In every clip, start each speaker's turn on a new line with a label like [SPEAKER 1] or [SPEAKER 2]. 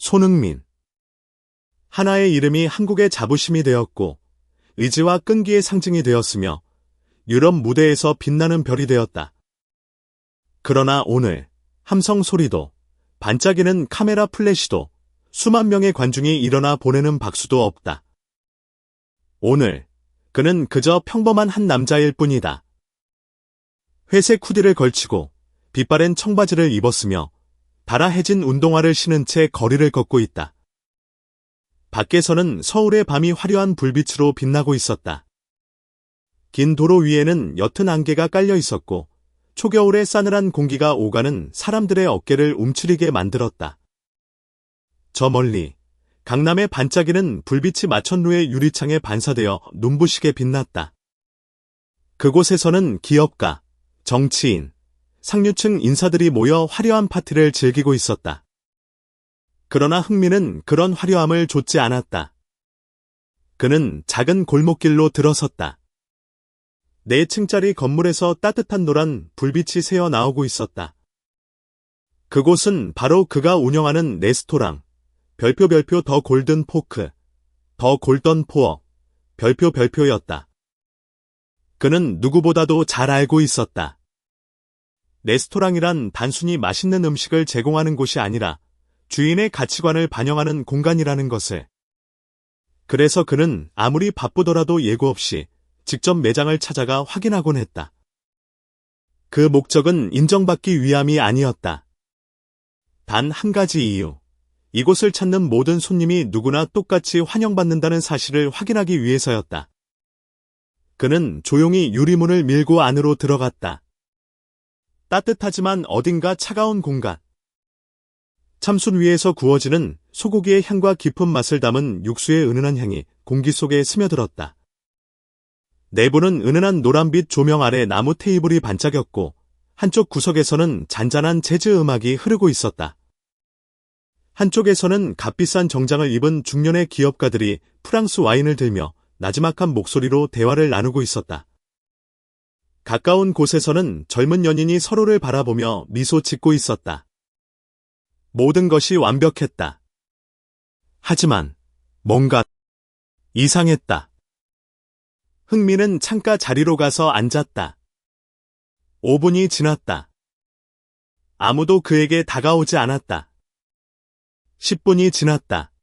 [SPEAKER 1] 손흥민. 하나의 이름이 한국의 자부심이 되었고 의지와 끈기의 상징이 되었으며 유럽 무대에서 빛나는 별이 되었다. 그러나 오늘 함성 소리도 반짝이는 카메라 플래시도 수만 명의 관중이 일어나 보내는 박수도 없다. 오늘 그는 그저 평범한 한 남자일 뿐이다. 회색 후디를 걸치고 빛바랜 청바지를 입었으며 달아해진 운동화를 신은 채 거리를 걷고 있다. 밖에서는 서울의 밤이 화려한 불빛으로 빛나고 있었다. 긴 도로 위에는 옅은 안개가 깔려 있었고 초겨울의 싸늘한 공기가 오가는 사람들의 어깨를 움츠리게 만들었다. 저 멀리 강남의 반짝이는 불빛이 마천루의 유리창에 반사되어 눈부시게 빛났다. 그곳에서는 기업가, 정치인, 상류층 인사들이 모여 화려한 파티를 즐기고 있었다. 그러나 흥민은 그런 화려함을 좇지 않았다. 그는 작은 골목길로 들어섰다. 4층짜리 건물에서 따뜻한 노란 불빛이 새어 나오고 있었다. 그곳은 바로 그가 운영하는 레스토랑, 별표 더 골든 포크, 더 골던 포어, 별표였다. 그는 누구보다도 잘 알고 있었다. 레스토랑이란 단순히 맛있는 음식을 제공하는 곳이 아니라 주인의 가치관을 반영하는 공간이라는 것을. 그래서 그는 아무리 바쁘더라도 예고 없이 직접 매장을 찾아가 확인하곤 했다. 그 목적은 인정받기 위함이 아니었다. 단 한 가지 이유. 이곳을 찾는 모든 손님이 누구나 똑같이 환영받는다는 사실을 확인하기 위해서였다. 그는 조용히 유리문을 밀고 안으로 들어갔다. 따뜻하지만 어딘가 차가운 공간. 참숯 위에서 구워지는 소고기의 향과 깊은 맛을 담은 육수의 은은한 향이 공기 속에 스며들었다. 내부는 은은한 노란빛 조명 아래 나무 테이블이 반짝였고 한쪽 구석에서는 잔잔한 재즈 음악이 흐르고 있었다. 한쪽에서는 값비싼 정장을 입은 중년의 기업가들이 프랑스 와인을 들며 나지막한 목소리로 대화를 나누고 있었다. 가까운 곳에서는 젊은 연인이 서로를 바라보며 미소 짓고 있었다. 모든 것이 완벽했다. 하지만 뭔가 이상했다. 흥민은 창가 자리로 가서 앉았다. 5분이 지났다. 아무도 그에게 다가오지 않았다. 10분이 지났다.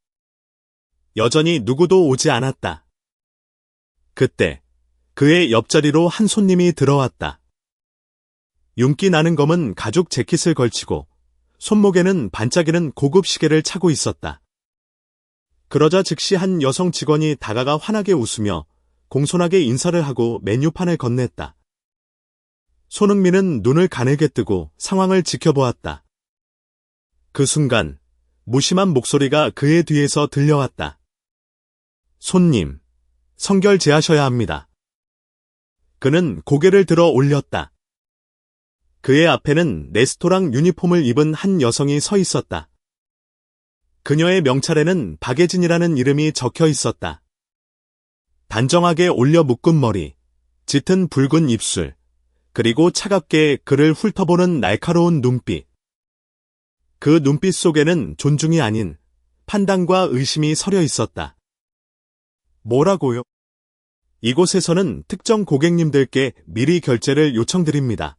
[SPEAKER 1] 여전히 누구도 오지 않았다. 그때 그의 옆자리로 한 손님이 들어왔다. 윤기 나는 검은 가죽 재킷을 걸치고 손목에는 반짝이는 고급 시계를 차고 있었다. 그러자 즉시 한 여성 직원이 다가가 환하게 웃으며 공손하게 인사를 하고 메뉴판을 건넸다. 손흥민은 눈을 가늘게 뜨고 상황을 지켜보았다. 그 순간 무심한 목소리가 그의 뒤에서 들려왔다. 손님, 성결제하셔야 합니다. 그는 고개를 들어 올렸다. 그의 앞에는 레스토랑 유니폼을 입은 한 여성이 서 있었다. 그녀의 명찰에는 박예진이라는 이름이 적혀 있었다. 단정하게 올려 묶은 머리, 짙은 붉은 입술, 그리고 차갑게 그를 훑어보는 날카로운 눈빛. 그 눈빛 속에는 존중이 아닌 판단과 의심이 서려 있었다. 뭐라고요? 이곳에서는 특정 고객님들께 미리 결제를 요청드립니다.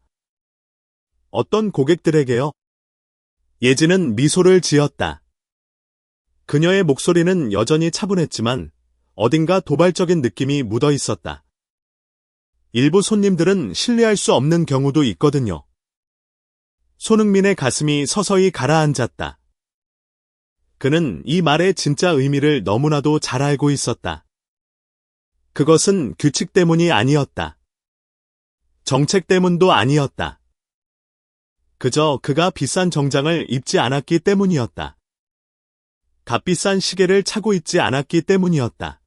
[SPEAKER 1] 어떤 고객들에게요? 예진은 미소를 지었다. 그녀의 목소리는 여전히 차분했지만 어딘가 도발적인 느낌이 묻어 있었다. 일부 손님들은 신뢰할 수 없는 경우도 있거든요. 손흥민의 가슴이 서서히 가라앉았다. 그는 이 말의 진짜 의미를 너무나도 잘 알고 있었다. 그것은 규칙 때문이 아니었다. 정책 때문도 아니었다. 그저 그가 비싼 정장을 입지 않았기 때문이었다. 값비싼 시계를 차고 있지 않았기 때문이었다.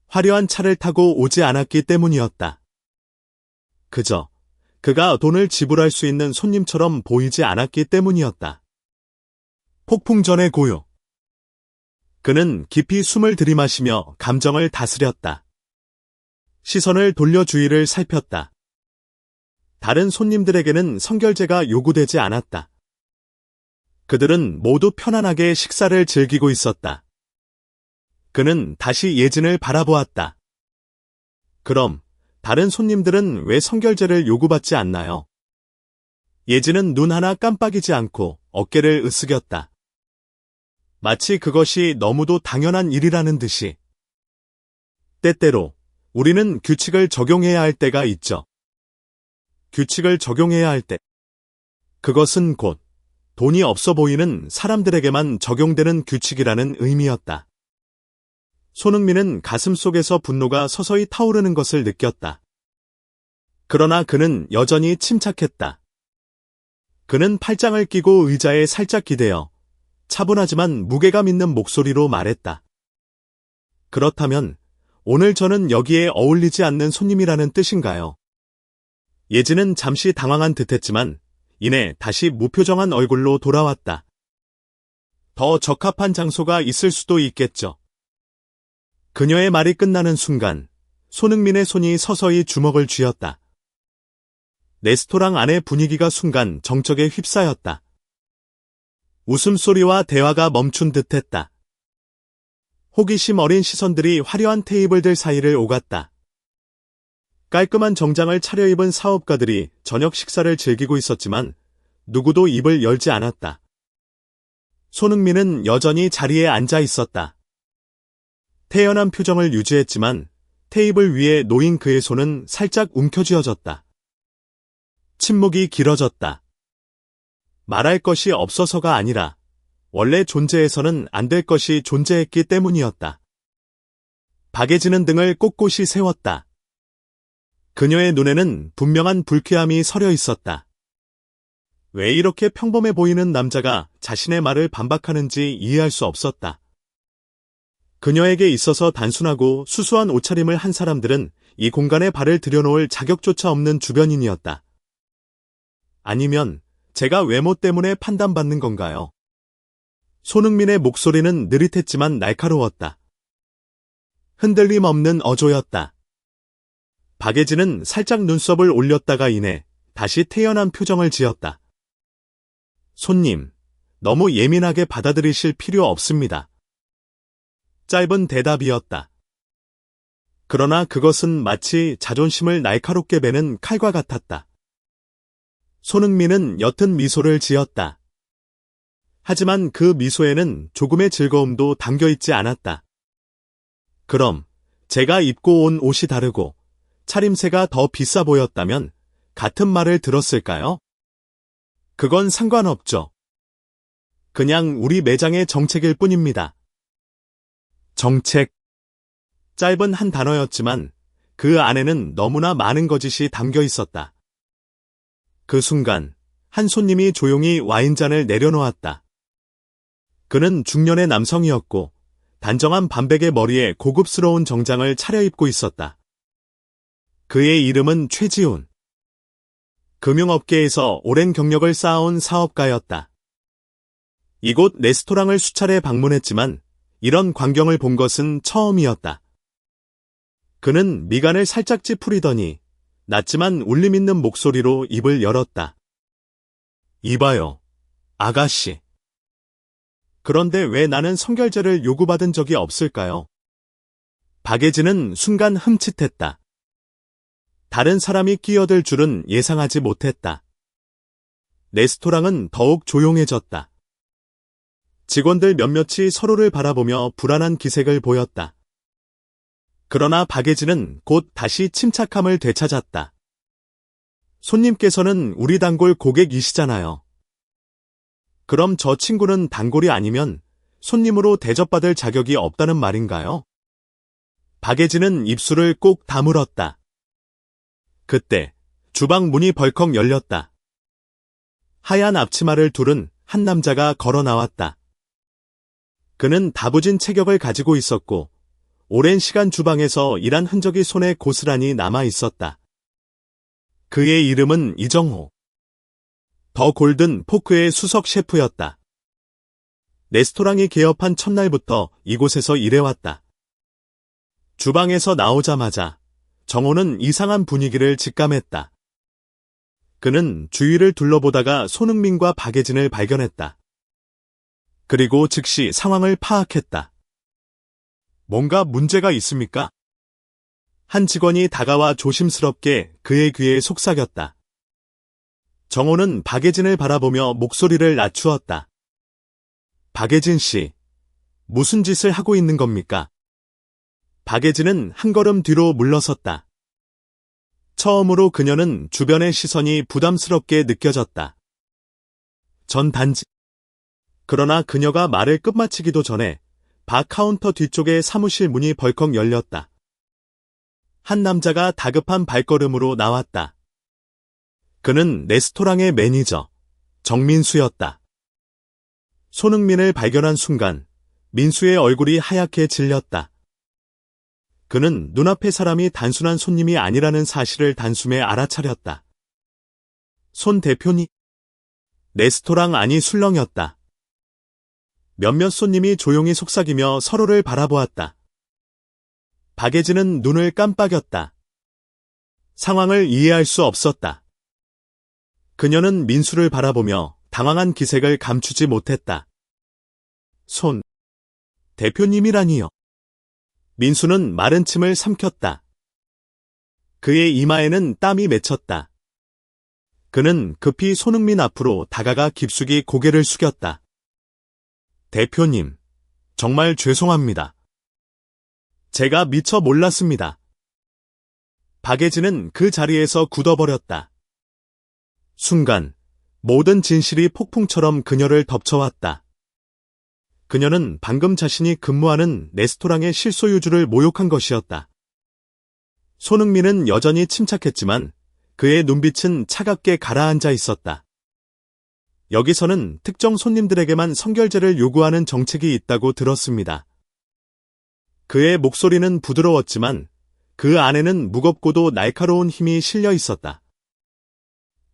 [SPEAKER 1] 화려한 차를 타고 오지 않았기 때문이었다. 그저 그가 돈을 지불할 수 있는 손님처럼 보이지 않았기 때문이었다. 폭풍전의 고요. 그는 깊이 숨을 들이마시며 감정을 다스렸다. 시선을 돌려 주위를 살폈다. 다른 손님들에게는 성결제가 요구되지 않았다. 그들은 모두 편안하게 식사를 즐기고 있었다. 그는 다시 예진을 바라보았다. 그럼 다른 손님들은 왜 성결제를 요구받지 않나요? 예진은 눈 하나 깜빡이지 않고 어깨를 으쓱였다. 마치 그것이 너무도 당연한 일이라는 듯이. 때때로 우리는 규칙을 적용해야 할 때가 있죠. 규칙을 적용해야 할 때. 그것은 곧 돈이 없어 보이는 사람들에게만 적용되는 규칙이라는 의미였다. 손흥민은 가슴속에서 분노가 서서히 타오르는 것을 느꼈다. 그러나 그는 여전히 침착했다. 그는 팔짱을 끼고 의자에 살짝 기대어 차분하지만 무게감 있는 목소리로 말했다. 그렇다면 오늘 저는 여기에 어울리지 않는 손님이라는 뜻인가요? 예진은 잠시 당황한 듯했지만 이내 다시 무표정한 얼굴로 돌아왔다. 더 적합한 장소가 있을 수도 있겠죠. 그녀의 말이 끝나는 순간 손흥민의 손이 서서히 주먹을 쥐었다. 레스토랑 안의 분위기가 순간 정적에 휩싸였다. 웃음소리와 대화가 멈춘 듯했다. 호기심 어린 시선들이 화려한 테이블들 사이를 오갔다. 깔끔한 정장을 차려입은 사업가들이 저녁 식사를 즐기고 있었지만 누구도 입을 열지 않았다. 손흥민은 여전히 자리에 앉아 있었다. 태연한 표정을 유지했지만 테이블 위에 놓인 그의 손은 살짝 움켜쥐어졌다. 침묵이 길어졌다. 말할 것이 없어서가 아니라 원래 존재해서는 안 될 것이 존재했기 때문이었다. 박예진은 등을 꼿꼿이 세웠다. 그녀의 눈에는 분명한 불쾌함이 서려 있었다. 왜 이렇게 평범해 보이는 남자가 자신의 말을 반박하는지 이해할 수 없었다. 그녀에게 있어서 단순하고 수수한 옷차림을 한 사람들은 이 공간에 발을 들여놓을 자격조차 없는 주변인이었다. 아니면 제가 외모 때문에 판단받는 건가요? 손흥민의 목소리는 느릿했지만 날카로웠다. 흔들림 없는 어조였다. 박예진은 살짝 눈썹을 올렸다가 이내 다시 태연한 표정을 지었다. 손님, 너무 예민하게 받아들이실 필요 없습니다. 짧은 대답이었다. 그러나 그것은 마치 자존심을 날카롭게 베는 칼과 같았다. 손흥민은 옅은 미소를 지었다. 하지만 그 미소에는 조금의 즐거움도 담겨있지 않았다. 그럼 제가 입고 온 옷이 다르고 차림새가 더 비싸 보였다면 같은 말을 들었을까요? 그건 상관없죠. 그냥 우리 매장의 정책일 뿐입니다. 정책. 짧은 한 단어였지만 그 안에는 너무나 많은 거짓이 담겨 있었다. 그 순간 한 손님이 조용히 와인잔을 내려놓았다. 그는 중년의 남성이었고 단정한 반백의 머리에 고급스러운 정장을 차려입고 있었다. 그의 이름은 최지훈. 금융업계에서 오랜 경력을 쌓아온 사업가였다. 이곳 레스토랑을 수차례 방문했지만 이런 광경을 본 것은 처음이었다. 그는 미간을 살짝 찌푸리더니 낮지만 울림 있는 목소리로 입을 열었다. 이봐요, 아가씨. 그런데 왜 나는 성결제를 요구받은 적이 없을까요? 박예진은 순간 흠칫했다. 다른 사람이 끼어들 줄은 예상하지 못했다. 레스토랑은 더욱 조용해졌다. 직원들 몇몇이 서로를 바라보며 불안한 기색을 보였다. 그러나 박예진은 곧 다시 침착함을 되찾았다. 손님께서는 우리 단골 고객이시잖아요. 그럼 저 친구는 단골이 아니면 손님으로 대접받을 자격이 없다는 말인가요? 박예진은 입술을 꼭 다물었다. 그때 주방 문이 벌컥 열렸다. 하얀 앞치마를 두른 한 남자가 걸어 나왔다. 그는 다부진 체격을 가지고 있었고 오랜 시간 주방에서 일한 흔적이 손에 고스란히 남아 있었다. 그의 이름은 이정호. 더 골든 포크의 수석 셰프였다. 레스토랑이 개업한 첫날부터 이곳에서 일해왔다. 주방에서 나오자마자 정호는 이상한 분위기를 직감했다. 그는 주위를 둘러보다가 손흥민과 박예진을 발견했다. 그리고 즉시 상황을 파악했다. 뭔가 문제가 있습니까? 한 직원이 다가와 조심스럽게 그의 귀에 속삭였다. 정호는 박예진을 바라보며 목소리를 낮추었다. 박예진 씨, 무슨 짓을 하고 있는 겁니까? 박예진은 한 걸음 뒤로 물러섰다. 처음으로 그녀는 주변의 시선이 부담스럽게 느껴졌다. 전 단지. 그러나 그녀가 말을 끝마치기도 전에 바 카운터 뒤쪽의 사무실 문이 벌컥 열렸다. 한 남자가 다급한 발걸음으로 나왔다. 그는 레스토랑의 매니저, 정민수였다. 손흥민을 발견한 순간 민수의 얼굴이 하얗게 질렸다. 그는 눈앞의 사람이 단순한 손님이 아니라는 사실을 단숨에 알아차렸다. 손 대표님. 레스토랑 안이 술렁였다. 몇몇 손님이 조용히 속삭이며 서로를 바라보았다. 박예진은 눈을 깜빡였다. 상황을 이해할 수 없었다. 그녀는 민수를 바라보며 당황한 기색을 감추지 못했다. 손 대표님이라니요. 민수는 마른 침을 삼켰다. 그의 이마에는 땀이 맺혔다. 그는 급히 손흥민 앞으로 다가가 깊숙이 고개를 숙였다. 대표님, 정말 죄송합니다. 제가 미처 몰랐습니다. 박예진은 그 자리에서 굳어버렸다. 순간 모든 진실이 폭풍처럼 그녀를 덮쳐왔다. 그녀는 방금 자신이 근무하는 레스토랑의 실소유주를 모욕한 것이었다. 손흥민은 여전히 침착했지만 그의 눈빛은 차갑게 가라앉아 있었다. 여기서는 특정 손님들에게만 성결제를 요구하는 정책이 있다고 들었습니다. 그의 목소리는 부드러웠지만 그 안에는 무겁고도 날카로운 힘이 실려 있었다.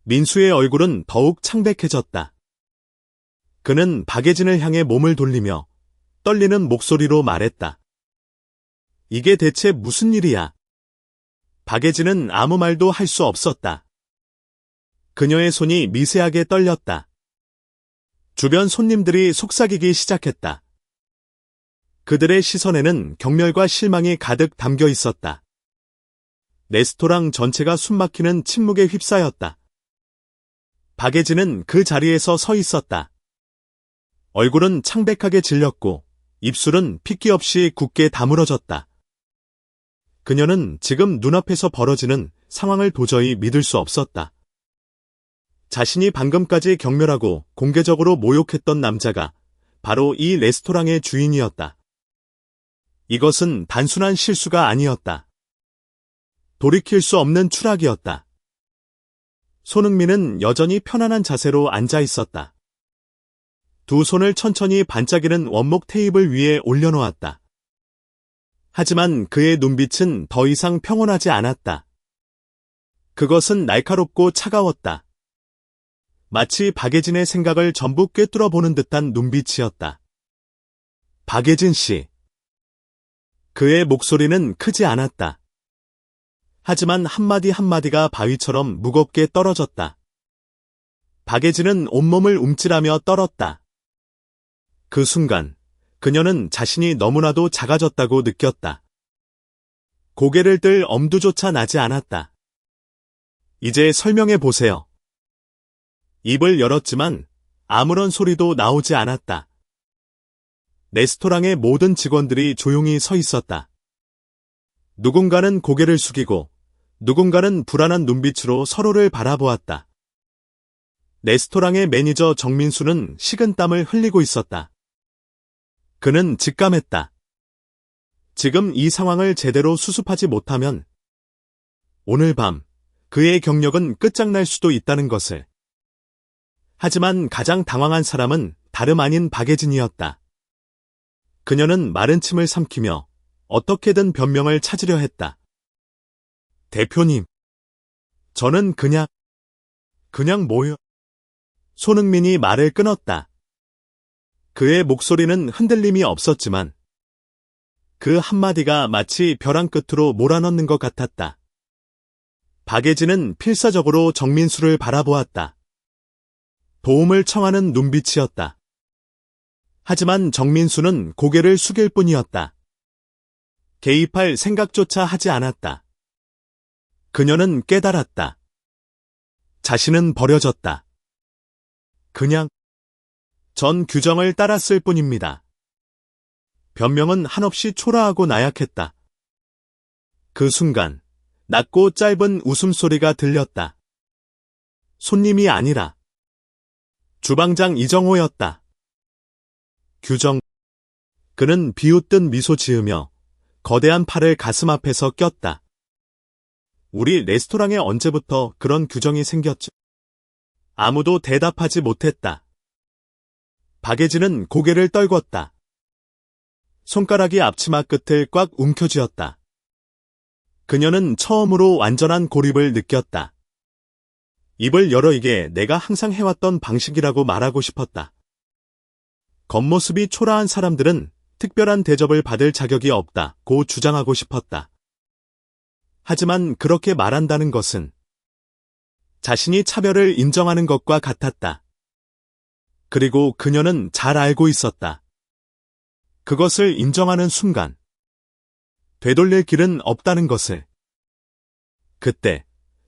[SPEAKER 1] 민수의 얼굴은 더욱 창백해졌다. 그는 박예진을 향해 몸을 돌리며 떨리는 목소리로 말했다. 이게 대체 무슨 일이야? 박예진은 아무 말도 할 수 없었다. 그녀의 손이 미세하게 떨렸다. 주변 손님들이 속삭이기 시작했다. 그들의 시선에는 경멸과 실망이 가득 담겨 있었다. 레스토랑 전체가 숨막히는 침묵에 휩싸였다. 박예진은 그 자리에서 서 있었다. 얼굴은 창백하게 질렸고 입술은 핏기 없이 굳게 다물어졌다. 그녀는 지금 눈앞에서 벌어지는 상황을 도저히 믿을 수 없었다. 자신이 방금까지 경멸하고 공개적으로 모욕했던 남자가 바로 이 레스토랑의 주인이었다. 이것은 단순한 실수가 아니었다. 돌이킬 수 없는 추락이었다. 손흥민은 여전히 편안한 자세로 앉아 있었다. 두 손을 천천히 반짝이는 원목 테이블 위에 올려놓았다. 하지만 그의 눈빛은 더 이상 평온하지 않았다. 그것은 날카롭고 차가웠다. 마치 박예진의 생각을 전부 꿰뚫어 보는 듯한 눈빛이었다. 박예진 씨. 그의 목소리는 크지 않았다. 하지만 한마디 한마디가 바위처럼 무겁게 떨어졌다. 박예진은 온몸을 움찔하며 떨었다. 그 순간 그녀는 자신이 너무나도 작아졌다고 느꼈다. 고개를 들 엄두조차 나지 않았다. 이제 설명해 보세요. 입을 열었지만 아무런 소리도 나오지 않았다. 레스토랑의 모든 직원들이 조용히 서 있었다. 누군가는 고개를 숙이고 누군가는 불안한 눈빛으로 서로를 바라보았다. 레스토랑의 매니저 정민수는 식은땀을 흘리고 있었다. 그는 직감했다. 지금 이 상황을 제대로 수습하지 못하면 오늘 밤 그의 경력은 끝장날 수도 있다는 것을. 하지만 가장 당황한 사람은 다름 아닌 박예진이었다. 그녀는 마른 침을 삼키며 어떻게든 변명을 찾으려 했다. 대표님, 저는 그냥 뭐요? 손흥민이 말을 끊었다. 그의 목소리는 흔들림이 없었지만 그 한마디가 마치 벼랑 끝으로 몰아넣는 것 같았다. 박예진은 필사적으로 정민수를 바라보았다. 도움을 청하는 눈빛이었다. 하지만 정민수는 고개를 숙일 뿐이었다. 개입할 생각조차 하지 않았다. 그녀는 깨달았다. 자신은 버려졌다. 그냥 전 규정을 따랐을 뿐입니다. 변명은 한없이 초라하고 나약했다. 그 순간 낮고 짧은 웃음소리가 들렸다. 손님이 아니라 주방장 이정호였다. 규정. 그는 비웃듯 미소 지으며 거대한 팔을 가슴 앞에서 꼈다. 우리 레스토랑에 언제부터 그런 규정이 생겼죠? 아무도 대답하지 못했다. 박예진은 고개를 떨궜다. 손가락이 앞치마 끝을 꽉 움켜쥐었다. 그녀는 처음으로 완전한 고립을 느꼈다. 입을 열어 이게 내가 항상 해왔던 방식이라고 말하고 싶었다. 겉모습이 초라한 사람들은 특별한 대접을 받을 자격이 없다고 주장하고 싶었다. 하지만 그렇게 말한다는 것은 자신이 차별을 인정하는 것과 같았다. 그리고 그녀는 잘 알고 있었다. 그것을 인정하는 순간 되돌릴 길은 없다는 것을. 그때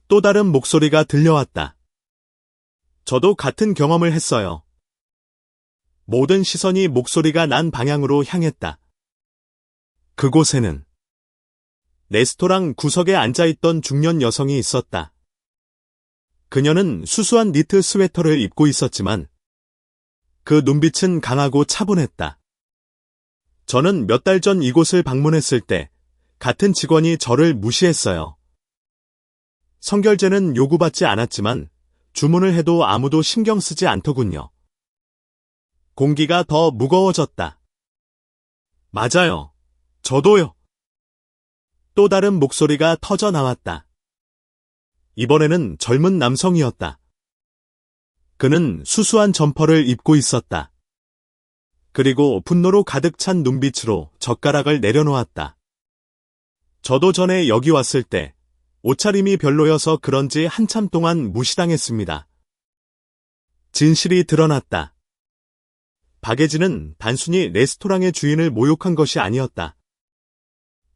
[SPEAKER 1] 또 다른 목소리가 들려왔다. 저도 같은 경험을 했어요. 모든 시선이 목소리가 난 방향으로 향했다. 그곳에는 레스토랑 구석에 앉아있던 중년 여성이 있었다. 그녀는 수수한 니트 스웨터를 입고 있었지만 그 눈빛은 강하고 차분했다. 저는 몇 달 전 이곳을 방문했을 때 같은 직원이 저를 무시했어요. 성결제는 요구받지 않았지만 주문을 해도 아무도 신경 쓰지 않더군요. 공기가 더 무거워졌다. 맞아요. 저도요. 또 다른 목소리가 터져 나왔다. 이번에는 젊은 남성이었다. 그는 수수한 점퍼를 입고 있었다. 그리고 분노로 가득 찬 눈빛으로 젓가락을 내려놓았다. 저도 전에 여기 왔을 때 옷차림이 별로여서 그런지 한참 동안 무시당했습니다. 진실이 드러났다. 박예진은 단순히 레스토랑의 주인을 모욕한 것이 아니었다.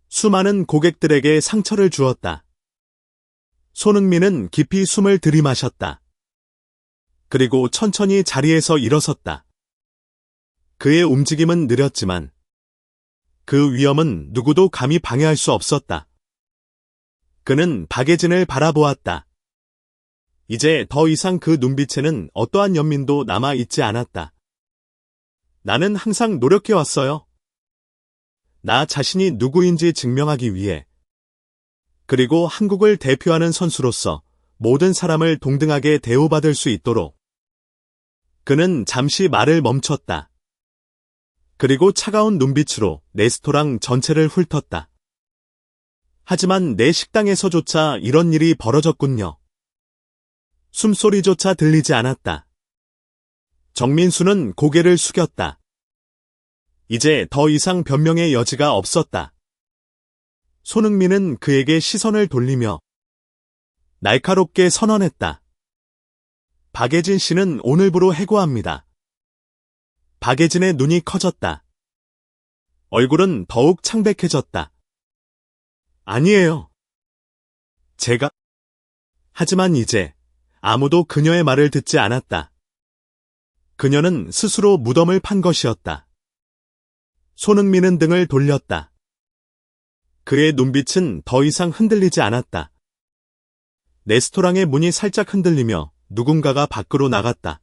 [SPEAKER 1] 수많은 고객들에게 상처를 주었다. 손흥민은 깊이 숨을 들이마셨다. 그리고 천천히 자리에서 일어섰다. 그의 움직임은 느렸지만 그 위험은 누구도 감히 방해할 수 없었다. 그는 박예진을 바라보았다. 이제 더 이상 그 눈빛에는 어떠한 연민도 남아있지 않았다. 나는 항상 노력해왔어요. 나 자신이 누구인지 증명하기 위해. 그리고 한국을 대표하는 선수로서 모든 사람을 동등하게 대우받을 수 있도록. 그는 잠시 말을 멈췄다. 그리고 차가운 눈빛으로 레스토랑 전체를 훑었다. 하지만 내 식당에서조차 이런 일이 벌어졌군요. 숨소리조차 들리지 않았다. 정민수는 고개를 숙였다. 이제 더 이상 변명의 여지가 없었다. 손흥민은 그에게 시선을 돌리며 날카롭게 선언했다. 박예진 씨는 오늘부로 해고합니다. 박예진의 눈이 커졌다. 얼굴은 더욱 창백해졌다. 아니에요. 제가. 하지만 이제 아무도 그녀의 말을 듣지 않았다. 그녀는 스스로 무덤을 판 것이었다. 손흥민은 등을 돌렸다. 그의 눈빛은 더 이상 흔들리지 않았다. 레스토랑의 문이 살짝 흔들리며 누군가가 밖으로 나갔다.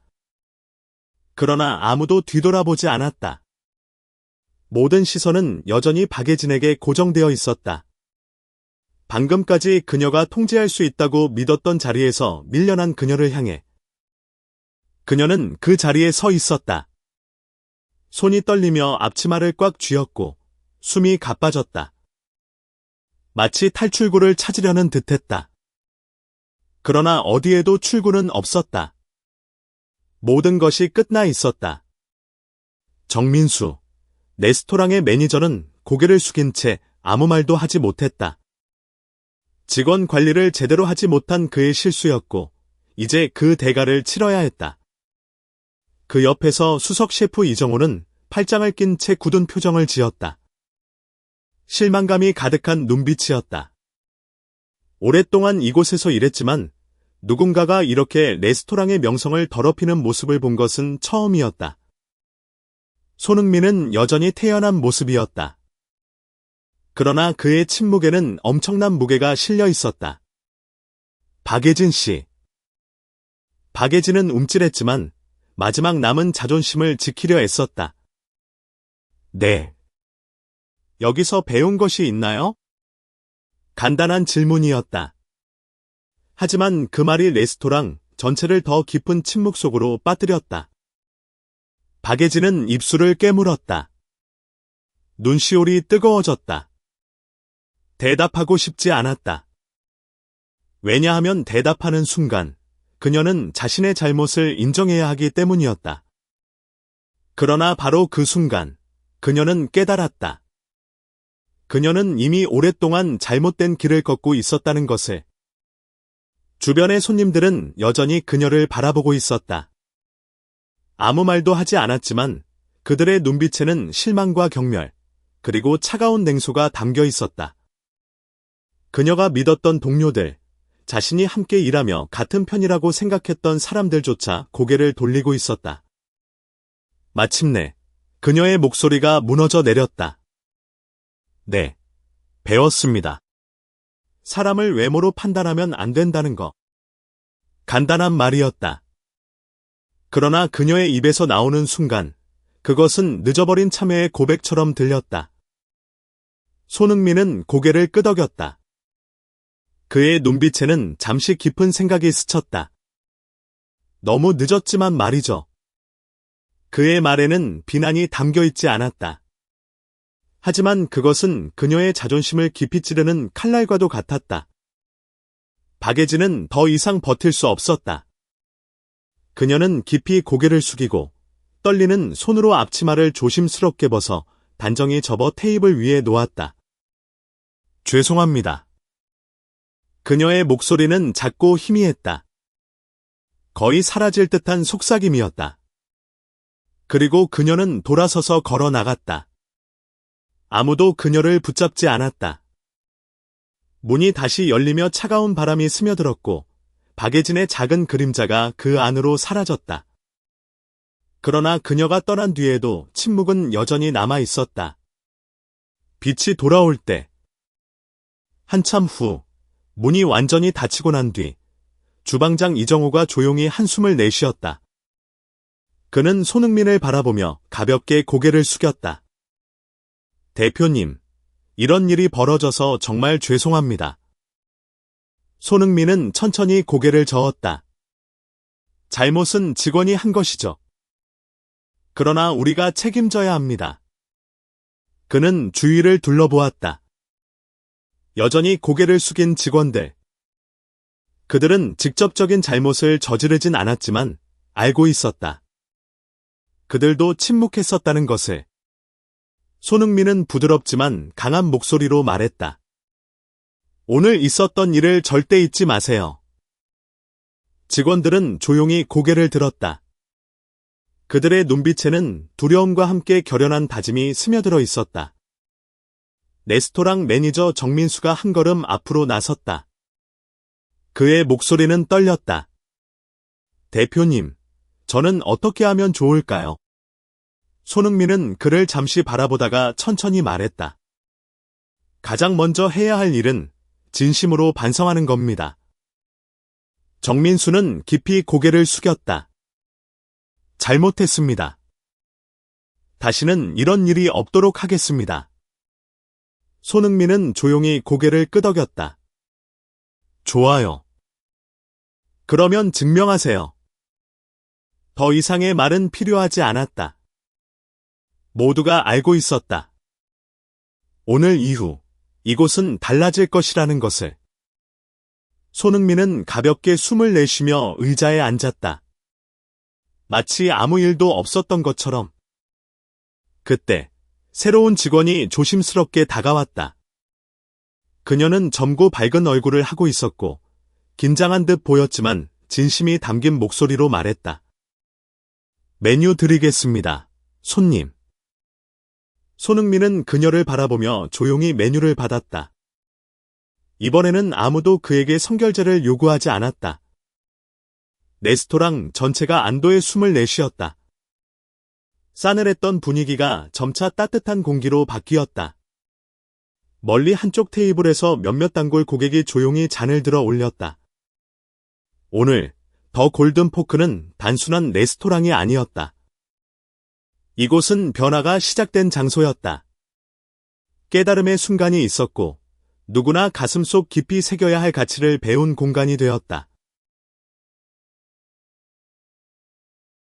[SPEAKER 1] 그러나 아무도 뒤돌아보지 않았다. 모든 시선은 여전히 박예진에게 고정되어 있었다. 방금까지 그녀가 통제할 수 있다고 믿었던 자리에서 밀려난 그녀를 향해. 그녀는 그 자리에 서 있었다. 손이 떨리며 앞치마를 꽉 쥐었고 숨이 가빠졌다. 마치 탈출구를 찾으려는 듯했다. 그러나 어디에도 출구는 없었다. 모든 것이 끝나 있었다. 정민수, 레스토랑의 매니저는 고개를 숙인 채 아무 말도 하지 못했다. 직원 관리를 제대로 하지 못한 그의 실수였고 이제 그 대가를 치러야 했다. 그 옆에서 수석 셰프 이정호는 팔짱을 낀 채 굳은 표정을 지었다. 실망감이 가득한 눈빛이었다. 오랫동안 이곳에서 일했지만 누군가가 이렇게 레스토랑의 명성을 더럽히는 모습을 본 것은 처음이었다. 손흥민은 여전히 태연한 모습이었다. 그러나 그의 침묵에는 엄청난 무게가 실려 있었다. 박예진 씨. 박예진은 움찔했지만 마지막 남은 자존심을 지키려 애썼다. 네. 여기서 배운 것이 있나요? 간단한 질문이었다. 하지만 그 말이 레스토랑 전체를 더 깊은 침묵 속으로 빠뜨렸다. 박예진은 입술을 깨물었다. 눈시울이 뜨거워졌다. 대답하고 싶지 않았다. 왜냐하면 대답하는 순간 그녀는 자신의 잘못을 인정해야 하기 때문이었다. 그러나 바로 그 순간 그녀는 깨달았다. 그녀는 이미 오랫동안 잘못된 길을 걷고 있었다는 것을. 주변의 손님들은 여전히 그녀를 바라보고 있었다. 아무 말도 하지 않았지만 그들의 눈빛에는 실망과 경멸, 그리고 차가운 냉소가 담겨 있었다. 그녀가 믿었던 동료들, 자신이 함께 일하며 같은 편이라고 생각했던 사람들조차 고개를 돌리고 있었다. 마침내 그녀의 목소리가 무너져 내렸다. 네, 배웠습니다. 사람을 외모로 판단하면 안 된다는 거. 간단한 말이었다. 그러나 그녀의 입에서 나오는 순간 그것은 늦어버린 참회의 고백처럼 들렸다. 손흥민은 고개를 끄덕였다. 그의 눈빛에는 잠시 깊은 생각이 스쳤다. 너무 늦었지만 말이죠. 그의 말에는 비난이 담겨 있지 않았다. 하지만 그것은 그녀의 자존심을 깊이 찌르는 칼날과도 같았다. 박예진은 더 이상 버틸 수 없었다. 그녀는 깊이 고개를 숙이고 떨리는 손으로 앞치마를 조심스럽게 벗어 단정히 접어 테이블 위에 놓았다. 죄송합니다. 그녀의 목소리는 작고 희미했다. 거의 사라질 듯한 속삭임이었다. 그리고 그녀는 돌아서서 걸어 나갔다. 아무도 그녀를 붙잡지 않았다. 문이 다시 열리며 차가운 바람이 스며들었고 박예진의 작은 그림자가 그 안으로 사라졌다. 그러나 그녀가 떠난 뒤에도 침묵은 여전히 남아 있었다. 빛이 돌아올 때 한참 후 문이 완전히 닫히고 난 뒤 주방장 이정호가 조용히 한숨을 내쉬었다. 그는 손흥민을 바라보며 가볍게 고개를 숙였다. 대표님, 이런 일이 벌어져서 정말 죄송합니다. 손흥민은 천천히 고개를 저었다. 잘못은 직원이 한 것이죠. 그러나 우리가 책임져야 합니다. 그는 주위를 둘러보았다. 여전히 고개를 숙인 직원들. 그들은 직접적인 잘못을 저지르진 않았지만 알고 있었다. 그들도 침묵했었다는 것을. 손흥민은 부드럽지만 강한 목소리로 말했다. 오늘 있었던 일을 절대 잊지 마세요. 직원들은 조용히 고개를 들었다. 그들의 눈빛에는 두려움과 함께 결연한 다짐이 스며들어 있었다. 레스토랑 매니저 정민수가 한 걸음 앞으로 나섰다. 그의 목소리는 떨렸다. 대표님, 저는 어떻게 하면 좋을까요? 손흥민은 그를 잠시 바라보다가 천천히 말했다. 가장 먼저 해야 할 일은 진심으로 반성하는 겁니다. 정민수는 깊이 고개를 숙였다. 잘못했습니다. 다시는 이런 일이 없도록 하겠습니다. 손흥민은 조용히 고개를 끄덕였다. 좋아요. 그러면 증명하세요. 더 이상의 말은 필요하지 않았다. 모두가 알고 있었다. 오늘 이후 이곳은 달라질 것이라는 것을. 손흥민은 가볍게 숨을 내쉬며 의자에 앉았다. 마치 아무 일도 없었던 것처럼. 그때 새로운 직원이 조심스럽게 다가왔다. 그녀는 젊고 밝은 얼굴을 하고 있었고 긴장한 듯 보였지만 진심이 담긴 목소리로 말했다. 메뉴 드리겠습니다, 손님. 손흥민은 그녀를 바라보며 조용히 메뉴를 받았다. 이번에는 아무도 그에게 성결제를 요구하지 않았다. 레스토랑 전체가 안도의 숨을 내쉬었다. 싸늘했던 분위기가 점차 따뜻한 공기로 바뀌었다. 멀리 한쪽 테이블에서 몇몇 단골 고객이 조용히 잔을 들어 올렸다. 오늘 더 골든 포크는 단순한 레스토랑이 아니었다. 이곳은 변화가 시작된 장소였다. 깨달음의 순간이 있었고 누구나 가슴속 깊이 새겨야 할 가치를 배운 공간이 되었다.